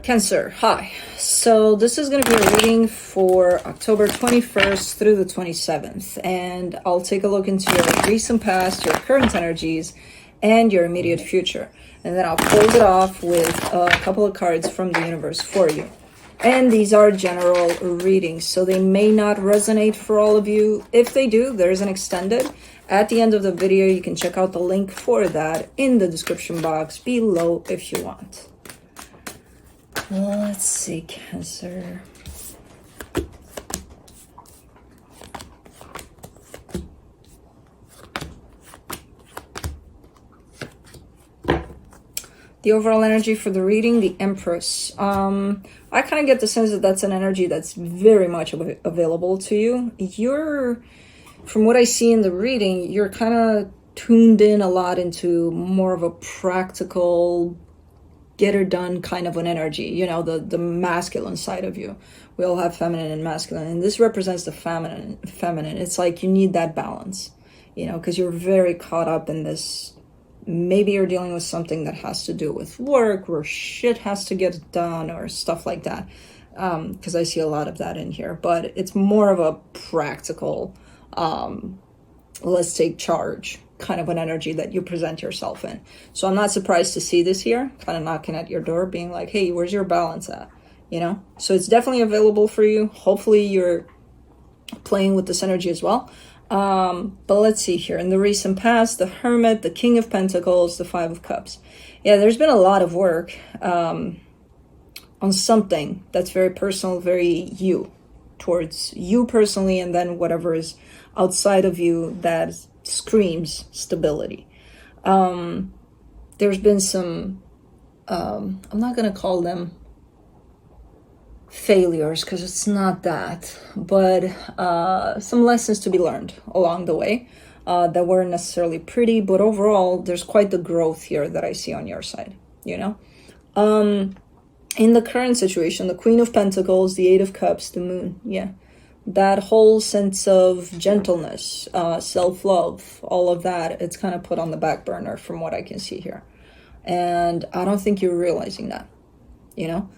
Cancer, hi. So this is going to be a reading for October 21st through the 27th. And I'll take a look into your recent past, your current energies, and your immediate future. And then I'll close it off with a couple of cards from the universe for you. And these are general readings, so they may not resonate for all of you. If they do, there's an extended. At the end of the video, you can check out the link for that in the description box below if you want. Let's see, Cancer. The overall energy for the reading, the Empress. I kind of get the sense that that's an energy that's very much available to you. From what I see in the reading, you're kind of tuned in a lot into more of a practical, get her done kind of an energy, you know, the masculine side of you. We all have feminine and masculine, and this represents the feminine. It's like you need that balance, you know, because you're very caught up in this. Maybe you're dealing with something that has to do with work, where shit has to get done or stuff like that, because I see a lot of that in here. But it's more of a practical, let's take charge kind of an energy that you present yourself in. So I'm not surprised to see this here, kind of knocking at your door, being like, hey, where's your balance at? You know, so it's definitely available for you. Hopefully you're playing with this energy as well. But let's see here. In the recent past, the Hermit, the King of Pentacles, the Five of Cups. Yeah, there's been a lot of work on something that's very personal, very you, towards you personally, and then whatever is outside of you that screams stability. There's been some, I'm not going to call them failures because it's not that, but some lessons to be learned along the way that weren't necessarily pretty, but overall there's quite the growth here that I see on your side, you know. In the current situation, the Queen of Pentacles, the Eight of Cups, the Moon, yeah, that whole sense of gentleness, self-love, all of that, it's kind of put on the back burner from what I can see here. And I don't think you're realizing that, you know.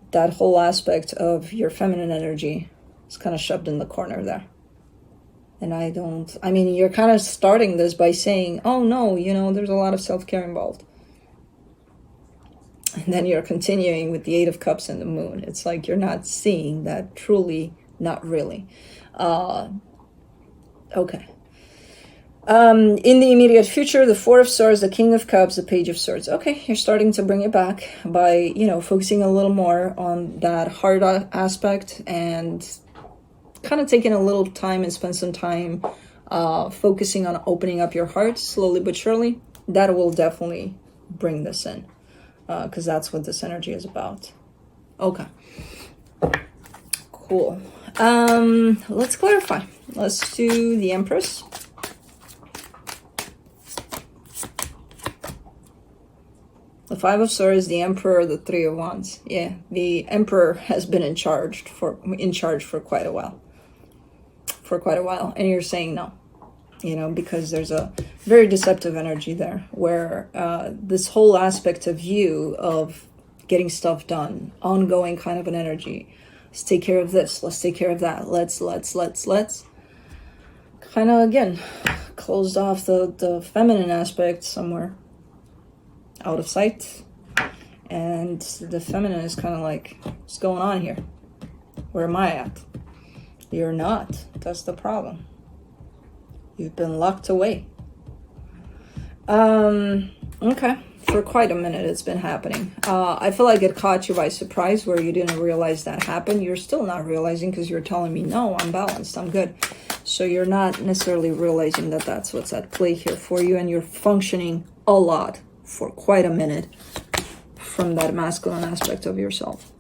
That whole aspect of your feminine energy is kind of shoved in the corner there. And I mean, you're kind of starting this by saying, oh no, you know, there's a lot of self-care involved. And then you're continuing with the Eight of Cups and the Moon. It's like you're not seeing that truly, not really. Okay. In the immediate future, the Four of Swords, the King of Cups, the Page of Swords. Okay, you're starting to bring it back by, you know, focusing a little more on that heart aspect and kind of taking a little time and spend some time focusing on opening up your heart slowly but surely. That will definitely bring this in because that's what this energy is about. Okay. Cool. Let's clarify. Let's do the Empress. The Five of Swords, the Emperor, the Three of Wands. Yeah, the Emperor has been in charge for quite a while. And you're saying no, you know, because there's a very deceptive energy there where this whole aspect of you of getting stuff done, ongoing kind of an energy. Let's take care of this. Let's take care of that. Let's. Kind of, again, closed off the feminine aspect somewhere out of sight, and the feminine is kind of like, what's going on here? Where am I at? You're not. That's the problem. You've been locked away. Okay, for quite a minute it's been happening. I feel like it caught you by surprise where you didn't realize that happened. You're still not realizing because you're telling me, no, I'm balanced, I'm good. So you're not necessarily realizing that that's what's at play here for you, and you're functioning a lot for quite a minute from that masculine aspect of yourself,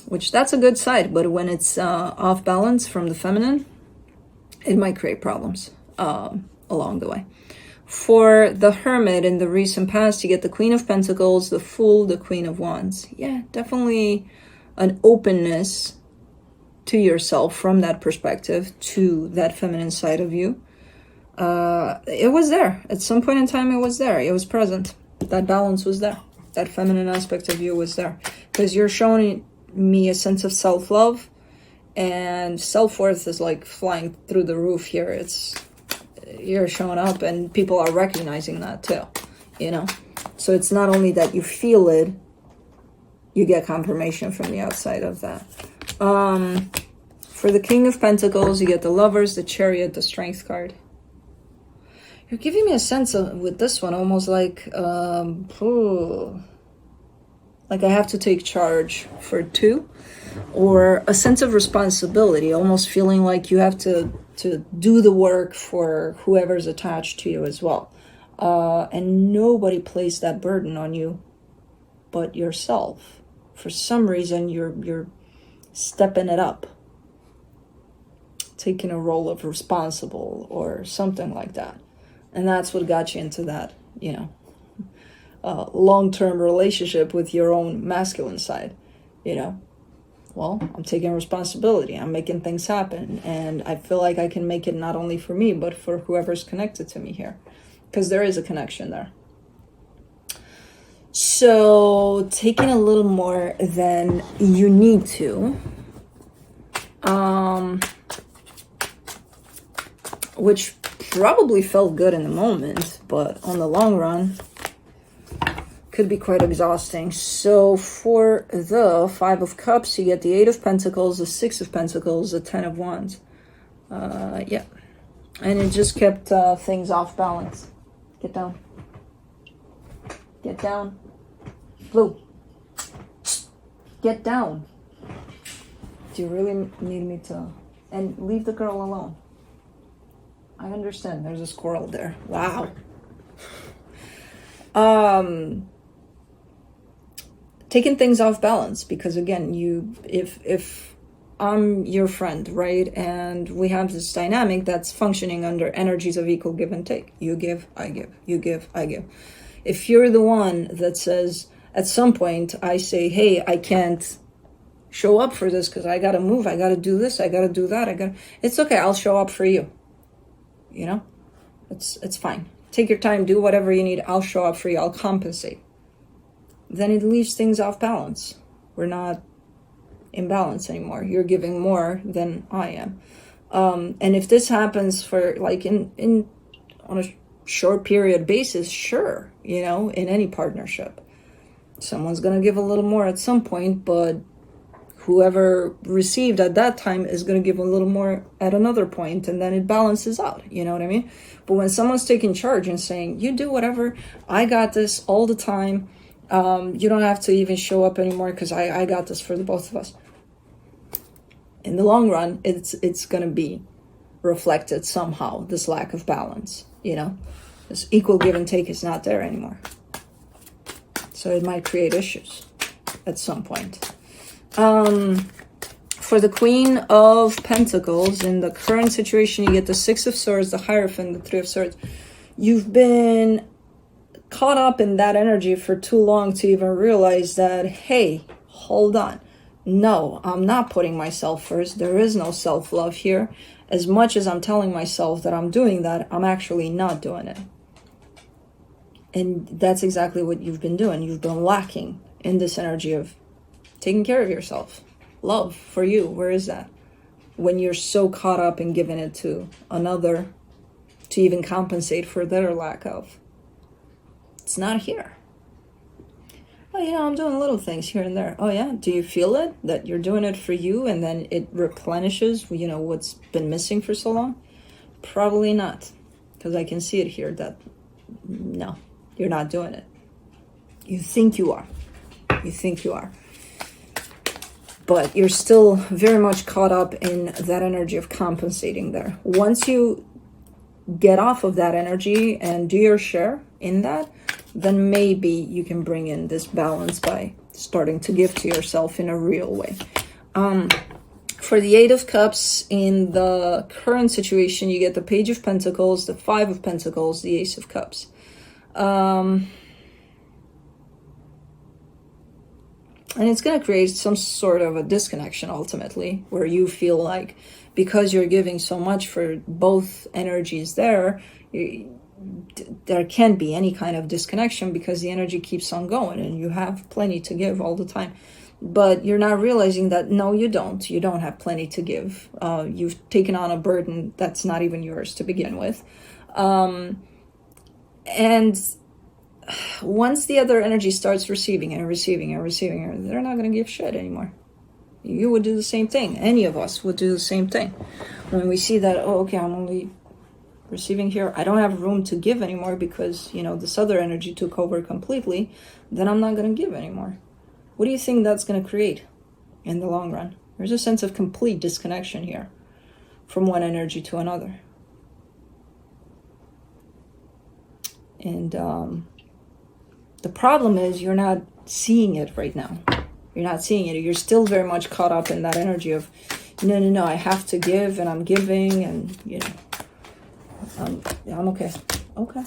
which that's a good side, but when it's off balance from the feminine, it might create problems along the way. For the Hermit, in the recent past, you get the Queen of Pentacles, the Fool, the Queen of Wands. Yeah, definitely an openness to yourself from that perspective, to that feminine side of you. It was there. At some point in time, it was there. It was present. That balance was there. That feminine aspect of you was there. because you're showing me a sense of self-love, and self-worth is like flying through the roof here. You're showing up and people are recognizing that too, you know? So it's not only that you feel it, you get confirmation from the outside of that. For the King of Pentacles, you get the Lovers, the Chariot, the Strength card. You're giving me a sense of, with this one, almost like I have to take charge for two, or a sense of responsibility, almost feeling like you have to do the work for whoever's attached to you as well. And nobody placed that burden on you but yourself. For some reason, you're stepping it up, taking a role of responsible or something like that. And that's what got you into that, you know, long-term relationship with your own masculine side, you know. Well, I'm taking responsibility. I'm making things happen. And I feel like I can make it not only for me, but for whoever's connected to me here. Because there is a connection there. So, taking a little more than you need to. Which probably felt good in the moment, but on the long run, could be quite exhausting. So for the Five of Cups, you get the Eight of Pentacles, the Six of Pentacles, the Ten of Wands. Yeah. And it just kept things off balance. Get down. Get down. Blue. Get down. Do you really need me to? And leave the girl alone. I understand. There's a squirrel there. Wow. Taking things off balance, because again, if I'm your friend, right, and we have this dynamic that's functioning under energies of equal give and take. You give, I give. You give, I give. If you're the one that says, at some point, I say, hey, I can't show up for this because I gotta move, I gotta do this, I gotta do that, it's okay, I'll show up for you. You know, it's fine. Take your time, do whatever you need. I'll show up for you. I'll compensate. Then it leaves things off balance. We're not in balance anymore. You're giving more than I am. And if this happens for like on a short period basis, sure, you know, in any partnership, someone's going to give a little more at some point, but whoever received at that time is going to give a little more at another point, and then it balances out. You know what I mean? But when someone's taking charge and saying, you do whatever, I got this all the time, you don't have to even show up anymore because I got this for the both of us. In the long run, it's going to be reflected somehow, this lack of balance, you know? This equal give and take is not there anymore. So it might create issues at some point. For the Queen of Pentacles, in the current situation, you get the Six of Swords, the Hierophant, the Three of Swords. You've been caught up in that energy for too long to even realize that, hey, hold on. No, I'm not putting myself first. There is no self-love here. As much as I'm telling myself that I'm doing that, I'm actually not doing it. And that's exactly what you've been doing. You've been lacking in this energy of taking care of yourself. Love for you, where is that? When you're so caught up in giving it to another to even compensate for their lack of. It's not here. Oh, you know, I'm doing little things here and there. Oh, yeah? Do you feel it? That you're doing it for you and then it replenishes, you know, what's been missing for so long? Probably not. Because I can see it here that, no, you're not doing it. You think you are. You think you are. But you're still very much caught up in that energy of compensating there. Once you get off of that energy and do your share in that, then maybe you can bring in this balance by starting to give to yourself in a real way. For the Eight of Cups, in the current situation, you get the Page of Pentacles, the Five of Pentacles, the Ace of Cups. And it's going to create some sort of a disconnection ultimately, where you feel like because you're giving so much for both energies there can't be any kind of disconnection because the energy keeps on going and you have plenty to give all the time. but you're not realizing that, no, you don't. You don't have plenty to give. You've taken on a burden that's not even yours to begin with. And once the other energy starts receiving and receiving and receiving, they're not going to give shit anymore. You would do the same thing. Any of us would do the same thing. When we see that, oh, okay, I'm only receiving here, I don't have room to give anymore because, you know, this other energy took over completely, then I'm not going to give anymore. What do you think that's going to create in the long run? There's a sense of complete disconnection here from one energy to another. And the problem is you're not seeing it right now. You're not seeing it. You're still very much caught up in that energy of, no, I have to give, and I'm giving, and, you know, I'm okay. Okay.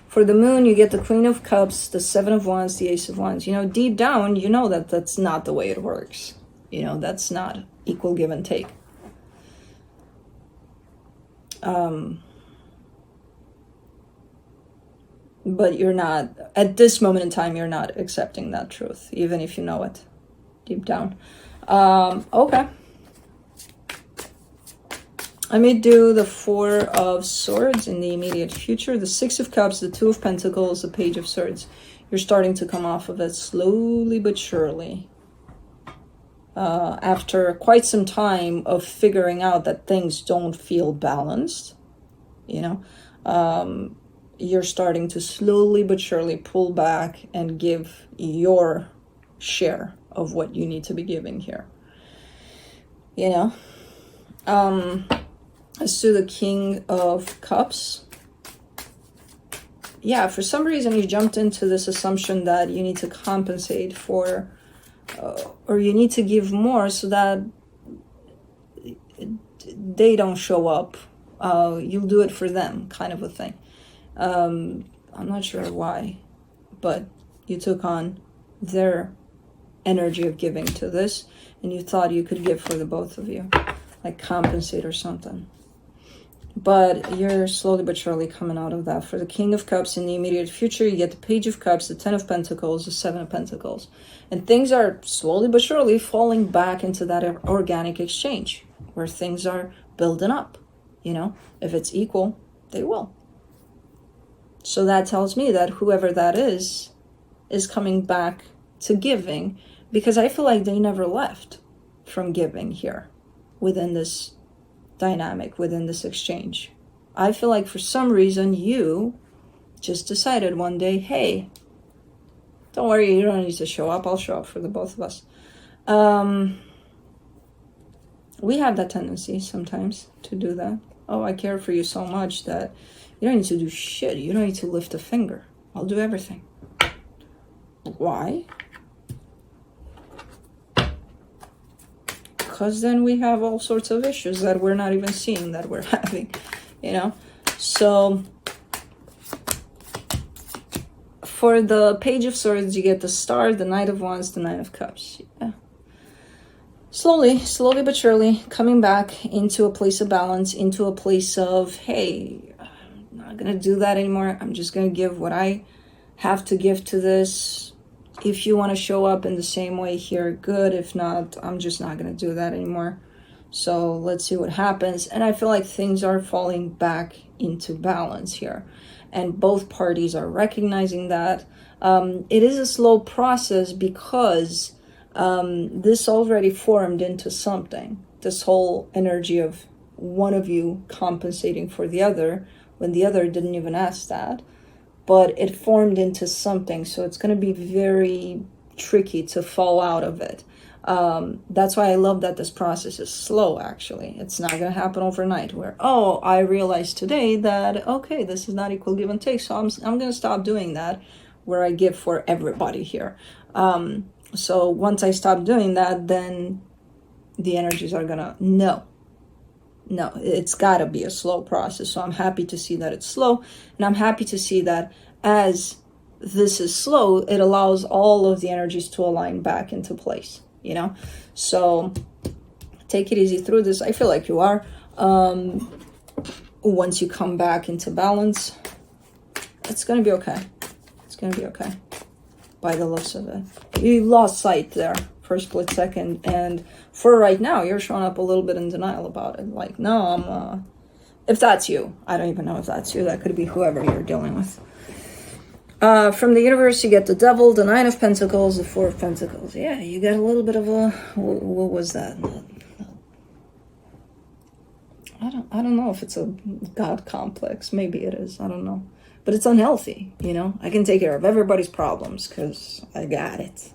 For the moon, you get the Queen of Cups, the Seven of Wands, the Ace of Wands. You know, deep down, you know that that's not the way it works. You know, that's not equal give and take. But you're not, at this moment in time, you're not accepting that truth, even if you know it deep down. Okay. Let me do the Four of Swords in the immediate future. The Six of Cups, the Two of Pentacles, the Page of Swords. You're starting to come off of it slowly but surely. After quite some time of figuring out that things don't feel balanced, you know, you're starting to slowly but surely pull back and give your share of what you need to be giving here. You know? As to the King of Cups, yeah, for some reason you jumped into this assumption that you need to compensate for, or you need to give more so that they don't show up. You'll do it for them, kind of a thing. I'm not sure why, but you took on their energy of giving to this, and you thought you could give for the both of you, like compensate or something. But you're slowly but surely coming out of that. For the King of Cups in the immediate future, you get the Page of Cups, the Ten of Pentacles, the Seven of Pentacles. And things are slowly but surely falling back into that organic exchange where things are building up. You know, if it's equal, they will. So that tells me that whoever that is coming back to giving, because I feel like they never left from giving here within this dynamic, within this exchange. I feel like for some reason you just decided one day, hey, don't worry, you don't need to show up. I'll show up for the both of us. We have that tendency sometimes to do that. Oh, I care for you so much that you don't need to do shit. You don't need to lift a finger. I'll do everything. Why? Because then we have all sorts of issues that we're not even seeing that we're having, you know? So for the Page of Swords, you get the Star, the Knight of Wands, the Nine of Cups. Yeah. Slowly but surely coming back into a place of balance, into a place of, hey, I'm not going to do that anymore. I'm just going to give what I have to give to this. If you want to show up in the same way here, good. If not, I'm just not going to do that anymore. So let's see what happens. And I feel like things are falling back into balance here. And both parties are recognizing that. It is a slow process because this already formed into something. This whole energy of one of you compensating for the other when the other didn't even ask that. But it formed into something, so it's going to be very tricky to fall out of it. That's why I love that this process is slow, actually. It's not going to happen overnight where, oh, I realized today that, okay, this is not equal give and take, so I'm going to stop doing that where I give for everybody here. So once I stop doing that, then the energies are going to, no, it's got to be a slow process. So I'm happy to see that it's slow. And I'm happy to see that as this is slow, it allows all of the energies to align back into place, you know? So take it easy through this. I feel like you are. Once you come back into balance, it's going to be okay. It's going to be okay. by the looks of it. You lost sight there for a split second, and for right now, you're showing up a little bit in denial about it. Like, no, I'm, if that's you, I don't even know if that's you. That could be whoever you're dealing with. From the universe, you get the Devil, the Nine of Pentacles, the Four of Pentacles. Yeah, you get a little bit of a, what was that? I don't know if it's a God complex. Maybe it is. I don't know. But it's unhealthy, you know? I can take care of everybody's problems because I got it.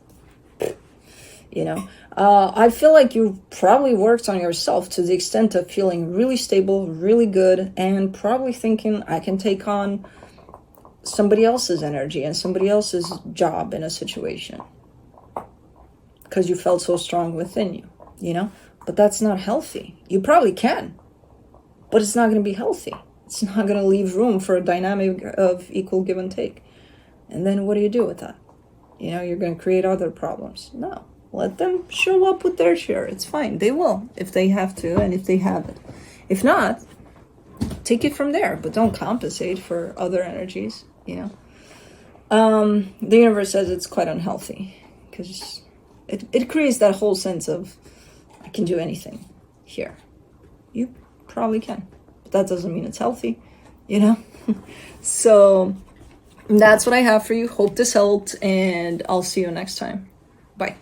You know? I feel like you probably worked on yourself to the extent of feeling really stable, really good, and probably thinking I can take on somebody else's energy and somebody else's job in a situation. Because you felt so strong within you, you know? But that's not healthy. You probably can. But it's not going to be healthy. It's not going to leave room for a dynamic of equal give and take. And then what do you do with that? You know, you're going to create other problems. No. Let them show up with their share. It's fine. They will, if they have to and if they have it. If not, take it from there. But don't compensate for other energies, you know. The universe says it's quite unhealthy. Because it creates that whole sense of, I can do anything here. You probably can, but that doesn't mean it's healthy, you know. So that's what I have for you. Hope this helped, and I'll see you next time. Bye.